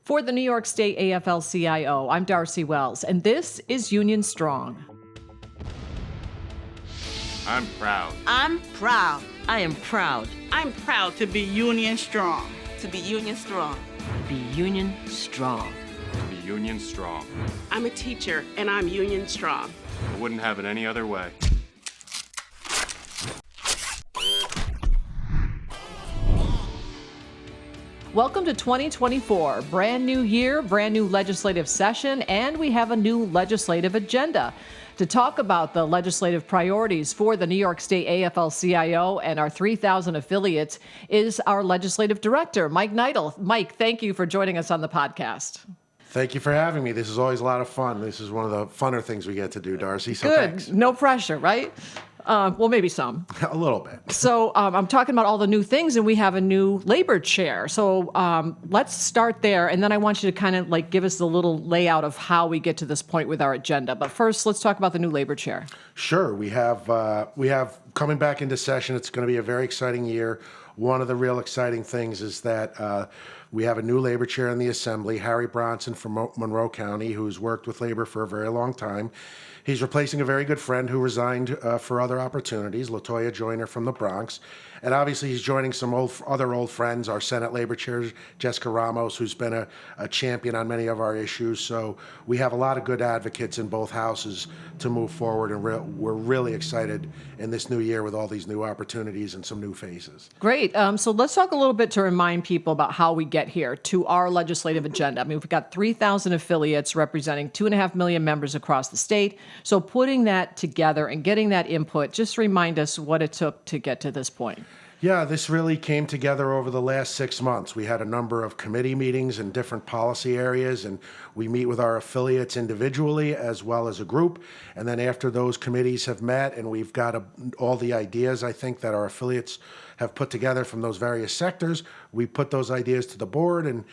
For the New York State AFL-CIO, I'm Darcy Wells, and this is Union Strong. I'm proud. I'm proud. I am proud. I'm proud to be Union Strong. To be Union Strong. Be Union Strong. To be Union Strong. I'm a teacher, and I'm Union Strong. I wouldn't have it any other way. Welcome to 2024. Brand new year, brand new legislative session, and we have a new legislative agenda. To talk about the legislative priorities for the New York State AFL-CIO and our 3,000 affiliates is our legislative director, Mike Neidl. Mike, thank you for joining us on the podcast. Thank you for having me. This is always a lot of fun. This is one of the funner things we get to do, Darcy. So Good. Thanks. No pressure, right? Well, maybe some. A little bit. So I'm talking about all the new things, and we have a new labor chair. So let's start there, and then I want you to kind of like give us a little layout of how we get to this point with our agenda. But first, let's talk about the new labor chair. Sure. We have coming back into session. It's going to be a very exciting year. One of the real exciting things is that we have a new labor chair in the Assembly, Harry Bronson from Monroe County, who's worked with labor for a very long time. He's replacing a very good friend who resigned for other opportunities, LaToya Joyner from the Bronx. And obviously he's joining some other old friends, our Senate labor chair, Jessica Ramos, who's been a champion on many of our issues. So we have a lot of good advocates in both houses to move forward, and we're really excited in this new year with all these new opportunities and some new faces. Great. So let's talk a little bit to remind people about how we get here to our legislative agenda. I mean, we've got 3,000 affiliates representing 2.5 million members across the state. So putting that together and getting that input, just remind us what it took to get to this point. Yeah, this really came together over the last 6 months. We had a number of committee meetings in different policy areas, and we meet with our affiliates individually as well as a group. And then after those committees have met and we've got all the ideas, I think, that our affiliates have put together from those various sectors, we put those ideas to the board, and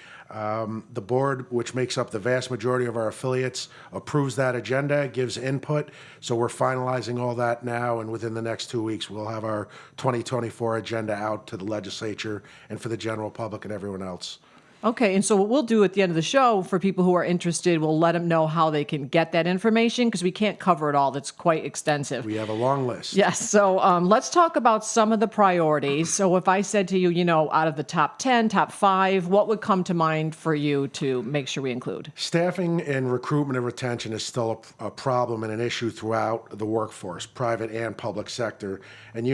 the board, which makes up the vast majority of our affiliates, approves that agenda, gives input. So we're finalizing all that now, and within the next 2 weeks, we'll have our 2024 agenda out to the legislature and for the general public and everyone else. Okay, and so what we'll do at the end of the show, for people who are interested, we'll let them know how they can get that information, because we can't cover it all. That's quite extensive. We have a long list. Yes, so let's talk about some of the priorities. So if I said to you, out of the top 10, top 5, what would come to mind for you to make sure we include? Staffing and recruitment and retention is still a problem and an issue throughout the workforce, private and public sector. And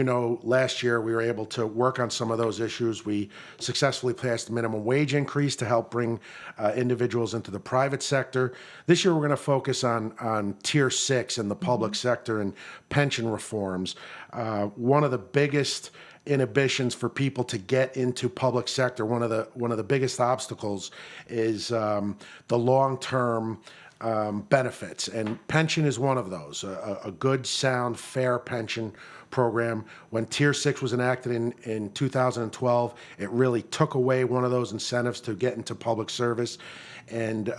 last year we were able to work on some of those issues. We successfully passed the minimum wage increase to help bring individuals into the private sector. This year we're going to focus on Tier 6 in the public sector and pension reforms. One of the biggest inhibitions for people to get into public sector, one of the biggest obstacles is the long-term benefits, and pension is one of those. A good, sound, fair pension program. When Tier 6 was enacted in 2012, it really took away one of those incentives to get into public service, and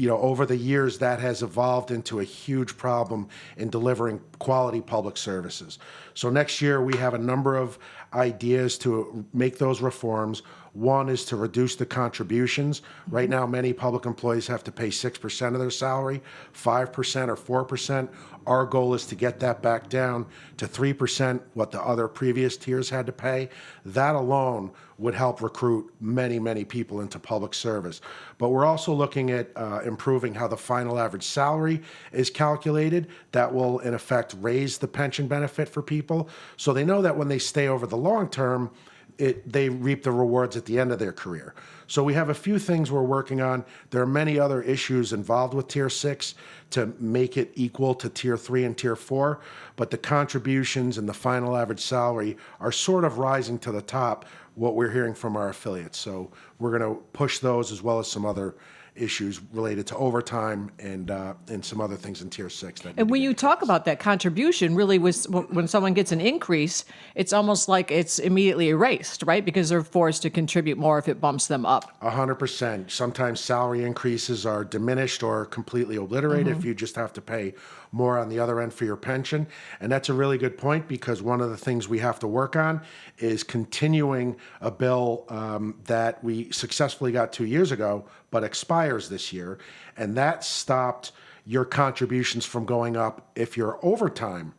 over the years, that has evolved into a huge problem in delivering quality public services. So next year, we have a number of ideas to make those reforms. One is to reduce the contributions. Right now, many public employees have to pay 6% of their salary, 5% or 4%. Our goal is to get that back down to 3%, what the other previous tiers had to pay. That alone would help recruit many, many people into public service. But we're also looking at improving how the final average salary is calculated. That will, in effect, raise the pension benefit for people, so they know that when they stay over the long term, they reap the rewards at the end of their career. So we have a few things we're working on. There are many other issues involved with Tier 6 to make it equal to Tier 3 and Tier 4, but the contributions and the final average salary are sort of rising to the top, what we're hearing from our affiliates. So we're going to push those as well as some other issues related to overtime and some other things in Tier 6. And when you talk about that contribution, really, when someone gets an increase, it's almost like it's immediately erased, right? Because they're forced to contribute more if it bumps them up. 100%. Sometimes salary increases are diminished or completely obliterated if you just have to pay more on the other end for your pension. And that's a really good point, because one of the things we have to work on is continuing a bill that we successfully got 2 years ago, but expires this year, and that stopped your contributions from going up if your overtime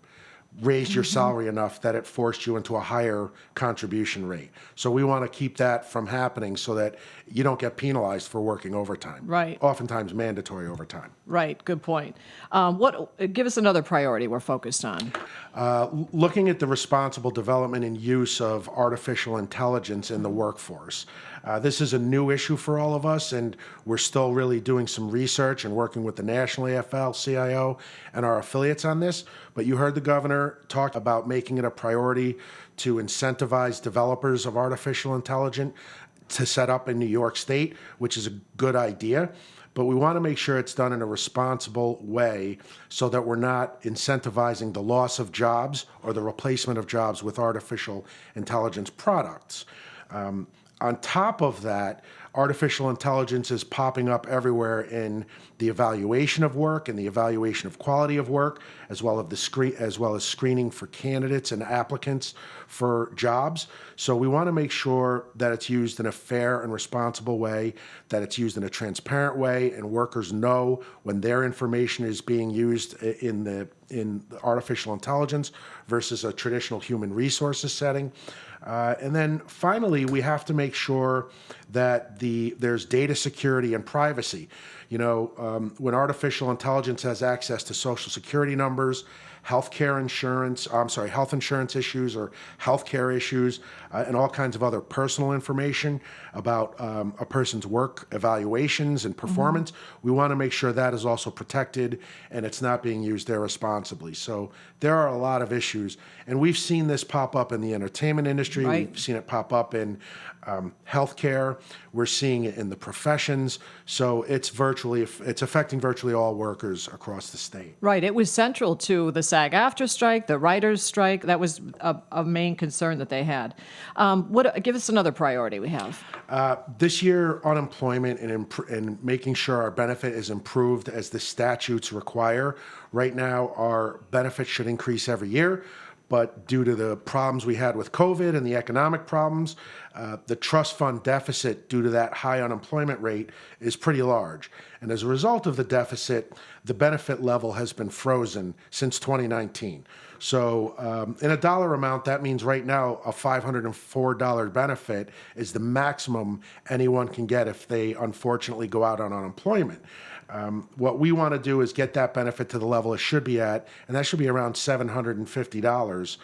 raised your salary enough that it forced you into a higher contribution rate. So we want to keep that from happening so that you don't get penalized for working overtime. Right. Oftentimes mandatory overtime. Right, good point. Give us another priority we're focused on. Looking at the responsible development and use of artificial intelligence in the workforce. This is a new issue for all of us, and we're still really doing some research and working with the national AFL-CIO and our affiliates on this. But you heard the governor talk about making it a priority to incentivize developers of artificial intelligence to set up in New York State, which is a good idea. But we want to make sure it's done in a responsible way so that we're not incentivizing the loss of jobs or the replacement of jobs with artificial intelligence products. On top of that, artificial intelligence is popping up everywhere in the evaluation of work and the evaluation of quality of work, as well as screening for candidates and applicants for jobs. So we want to make sure that it's used in a fair and responsible way, that it's used in a transparent way, and workers know when their information is being used in the artificial intelligence versus a traditional human resources setting. And then finally, we have to make sure that there's data security and privacy. You know, when artificial intelligence has access to social security numbers, health insurance issues or healthcare issues, and all kinds of other personal information about a person's work evaluations and performance, we want to make sure that is also protected and it's not being used irresponsibly. So there are a lot of issues, and we've seen this pop up in the entertainment industry. Right. We've seen it pop up in healthcare. We're seeing it in the professions. So it's affecting virtually all workers across the state. Right, it was central to the SAG-AFTRA strike, the writers' strike. That was a main concern that they had. Give us another priority we have. This year, unemployment and making sure our benefit is improved as the statutes require. Right now, our benefit should increase every year, but due to the problems we had with COVID and the economic problems, the trust fund deficit due to that high unemployment rate is pretty large. And as a result of the deficit, the benefit level has been frozen since 2019. So in a dollar amount, that means right now a $504 benefit is the maximum anyone can get if they unfortunately go out on unemployment. What we want to do is get that benefit to the level it should be at, and that should be around $750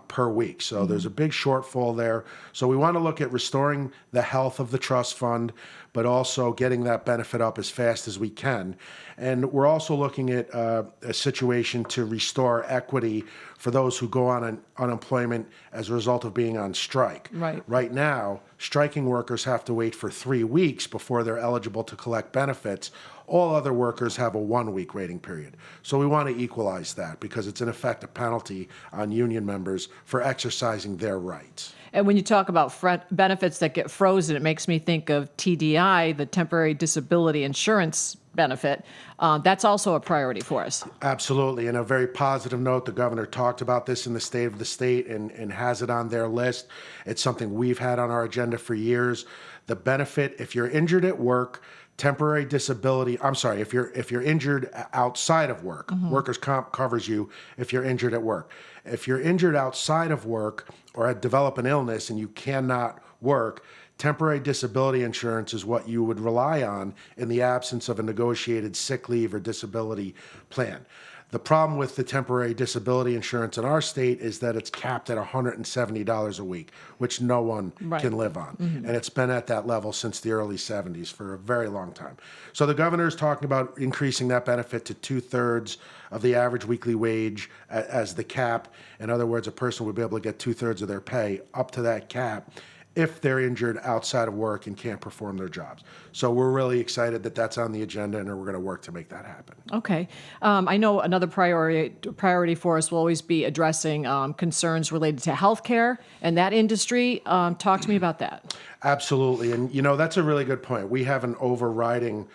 per week. So there's a big shortfall there. So we want to look at restoring the health of the trust fund, but also getting that benefit up as fast as we can. And we're also looking at a situation to restore equity for those who go on unemployment as a result of being on strike. Right. Right now, striking workers have to wait for 3 weeks before they're eligible to collect benefits. All other workers have a 1-week waiting period. So we want to equalize that because it's in effect a penalty on union members for exercising their rights. And when you talk about benefits that get frozen, it makes me think of TDI, the temporary disability insurance benefit. That's also a priority for us. Absolutely. And a very positive note, the governor talked about this in the State of the State and has it on their list. It's something we've had on our agenda for years. The benefit, if you're injured at work, temporary disability, if you're injured outside of work, workers' comp covers you if you're injured at work. If you're injured outside of work or develop an illness and you cannot work, temporary disability insurance is what you would rely on in the absence of a negotiated sick leave or disability plan. The problem with the temporary disability insurance in our state is that it's capped at $170 a week, which no one can live on. And it's been at that level since the early 70s for a very long time. So the governor is talking about increasing that benefit to 2/3 of the average weekly wage as the cap. In other words, a person would be able to get 2/3 of their pay up to that cap if they're injured outside of work and can't perform their jobs. So we're really excited that that's on the agenda, and we're going to work to make that happen. Okay. I know another priority for us will always be addressing concerns related to healthcare and that industry. Talk to me about that. Absolutely. And, you know, that's a really good point. We have an overriding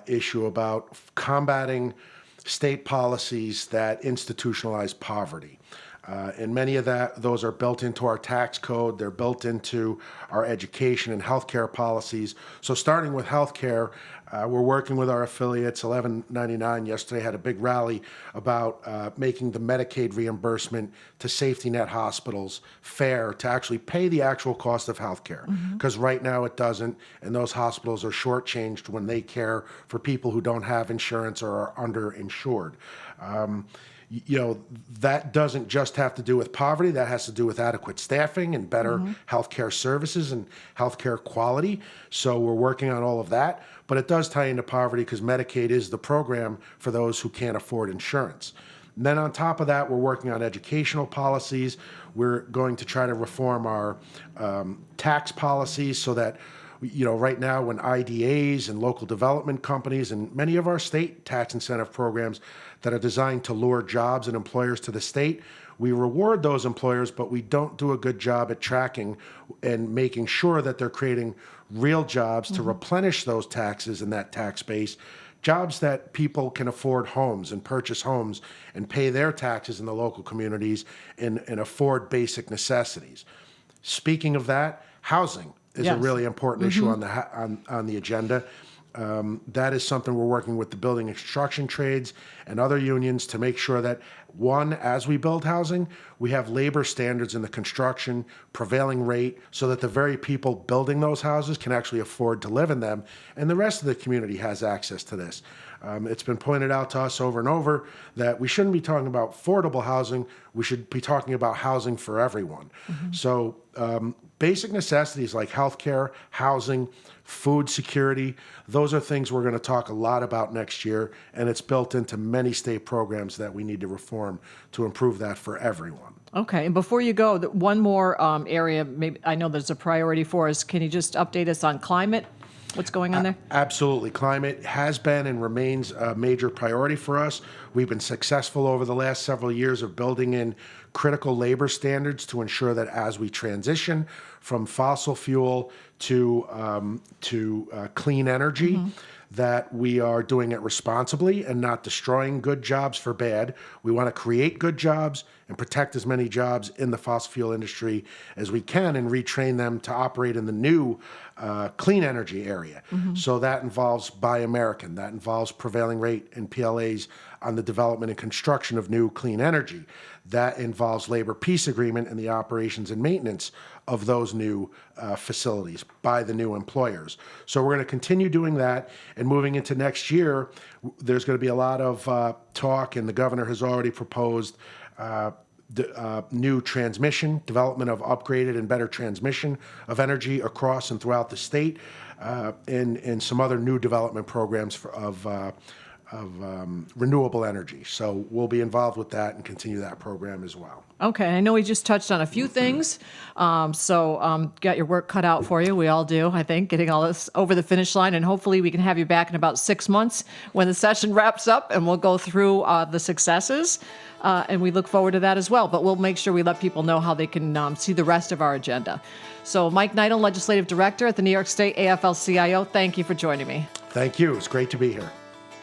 issue about combating state policies that institutionalize poverty. And many of those are built into our tax code. They're built into our education and healthcare policies. So starting with healthcare, we're working with our affiliates. 1199 yesterday had a big rally about making the Medicaid reimbursement to safety net hospitals fair to actually pay the actual cost of healthcare. Because right now it doesn't, and those hospitals are shortchanged when they care for people who don't have insurance or are underinsured. That doesn't just have to do with poverty. That has to do with adequate staffing and better healthcare services and healthcare quality. So we're working on all of that. But it does tie into poverty because Medicaid is the program for those who can't afford insurance. And then on top of that, we're working on educational policies. We're going to try to reform our tax policies so that right now when IDAs and local development companies and many of our state tax incentive programs that are designed to lure jobs and employers to the state, we reward those employers, but we don't do a good job at tracking and making sure that they're creating real jobs to replenish those taxes and that tax base, jobs that people can afford homes and purchase homes and pay their taxes in the local communities and afford basic necessities. Speaking of that, housing is a really important issue on the agenda. That is something we're working with the building and construction trades and other unions to make sure that, one, as we build housing, we have labor standards in the construction prevailing rate so that the very people building those houses can actually afford to live in them, and the rest of the community has access to this. It's been pointed out to us over and over that we shouldn't be talking about affordable housing. We should be talking about housing for everyone. So basic necessities like healthcare, housing, food security, those are things we're going to talk a lot about next year, and it's built into many state programs that we need to reform to improve that for everyone. Okay, and before you go, one more area, maybe I know there's a priority for us. Can you just update us on climate? What's going on there? Absolutely. Climate has been and remains a major priority for us. We've been successful over the last several years of building in critical labor standards to ensure that as we transition from fossil fuel to clean energy, that we are doing it responsibly and not destroying good jobs for bad. We want to create good jobs and protect as many jobs in the fossil fuel industry as we can and retrain them to operate in the new clean energy area. So that involves Buy American. That involves prevailing rate and PLAs on the development and construction of new clean energy. That involves labor peace agreement and the operations and maintenance of those new facilities by the new employers. So we're going to continue doing that, and moving into next year, there's going to be a lot of talk, and the governor has already proposed new transmission, development of upgraded and better transmission of energy across and throughout the state, and some other new development programs of renewable energy. So we'll be involved with that and continue that program as well. Okay, I know we just touched on a few things, so got your work cut out for you. We all do, I think, getting all this over the finish line, and hopefully we can have you back in about 6 months when the session wraps up, and we'll go through the successes, and we look forward to that as well. But we'll make sure we let people know how they can see the rest of our agenda. So Mike Neidl, Legislative Director at the New York State AFL-CIO, thank you for joining me. Thank you. It's great to be here.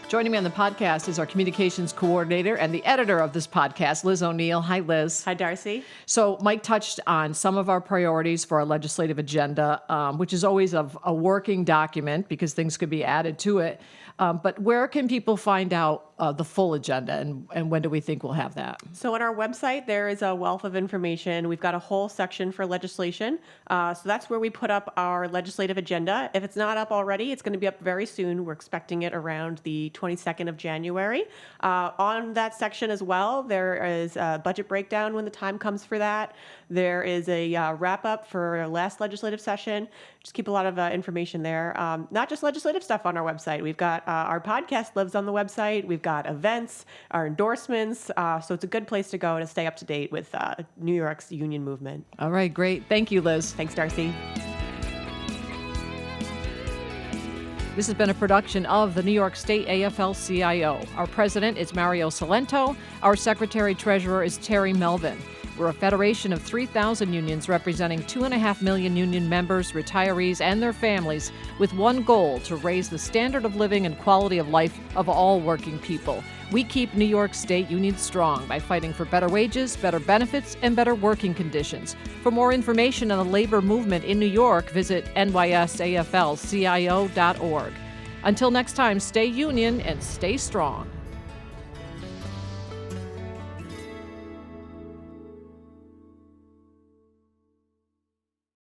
Joining me on the podcast is our communications coordinator and the editor of this podcast, Liz O'Neill. Hi, Liz. Hi, Darcy. So Mike touched on some of our priorities for our legislative agenda, which is always a working document because things could be added to it. But where can people find out the full agenda, and when do we think we'll have that? So on our website, there is a wealth of information. We've got a whole section for legislation. So that's where we put up our legislative agenda. If it's not up already, it's going to be up very soon. We're expecting it around the 22nd of January. On that section as well, there is a budget breakdown when the time comes for that. There is a wrap-up for last legislative session. Just keep a lot of information there. Not just legislative stuff on our website. We've got our podcast lives on the website. We've got events, our endorsements. So it's a good place to go to stay up to date with New York's union movement. All right, great. Thank you, Liz. Thanks, Darcy. This has been a production of the New York State AFL-CIO. Our president is Mario Salento. Our secretary-treasurer is Terry Melvin. We're a federation of 3,000 unions representing 2.5 million union members, retirees, and their families, with one goal: to raise the standard of living and quality of life of all working people. We keep New York State unions strong by fighting for better wages, better benefits, and better working conditions. For more information on the labor movement in New York, visit nysafl-cio.org. Until next time, stay union and stay strong.